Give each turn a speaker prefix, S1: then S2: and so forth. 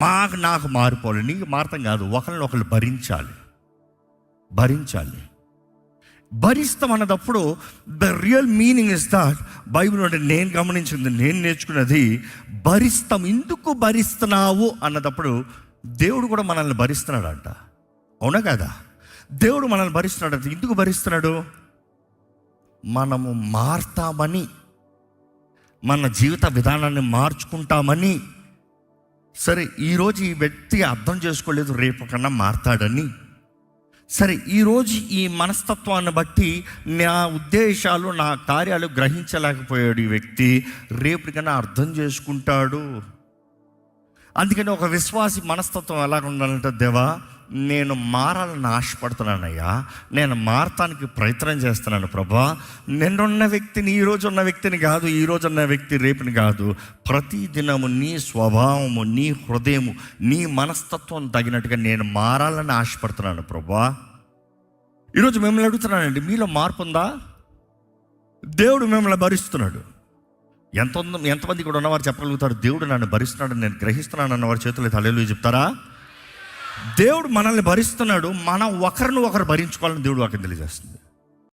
S1: నాకు మారిపోవాలి, నీకు మారతం కాదు, ఒకరిని ఒకరు భరించాలి. భరిస్తాం అన్నదప్పుడు the real meaning is that, Bible అంటే నేను గమనించింది, నేను నేర్చుకున్నది, భరిస్తాం. ఎందుకు భరిస్తున్నావు అన్నదప్పుడు దేవుడు కూడా మనల్ని భరిస్తున్నాడంట. అవునా కదా? దేవుడు మనల్ని భరిస్తున్నాడు. ఎందుకు భరిస్తున్నాడు? మనము మారుతామని, మన జీవిత విధానాన్ని మార్చుకుంటామని. సరే, ఈరోజు ఈ వ్యక్తి అర్థం చేసుకోలేదు, రేపు కన్నా మారతాడని. సరే, ఈరోజు ఈ మనస్తత్వాన్ని బట్టి నా ఉద్దేశాలు, నా కార్యాలు గ్రహించలేకపోయాడు ఈ వ్యక్తి, రేపటికన్నా అర్థం చేసుకుంటాడు. అందుకని ఒక విశ్వాసి మనస్తత్వం ఎలాగ ఉండాలంటే, దేవా నేను మారాలని ఆశపడుతున్నానయ్యా, నేను మారటానికి ప్రయత్నం చేస్తున్నాను ప్రభా. నిన్నున్న వ్యక్తిని, ఈరోజు ఉన్న వ్యక్తిని కాదు, ఈరోజు ఉన్న వ్యక్తి రేపుని కాదు, ప్రతి దినము నీ స్వభావము, నీ హృదయము, నీ మనస్తత్వం తగినట్టుగా నేను మారాలని ఆశపడుతున్నాను ప్రభా. ఈరోజు మిమ్మల్ని అడుగుతున్నానండి, మీలో మార్పు ఉందా? దేవుడు మిమ్మల్ని భరిస్తున్నాడు. ఎంతమంది కూడా ఉన్నవారు చెప్పగలుగుతారు, దేవుడు నన్ను భరిస్తున్నాడు, నేను గ్రహిస్తున్నాను అన్నవారు చేతులు హల్లెలూయా చెప్తారా? దేవుడు మనల్ని భరిస్తున్నాడు, మనం ఒకరిని ఒకరు భరించుకోవాలని దేవుడు వాక్యం తెలియజేస్తుంది.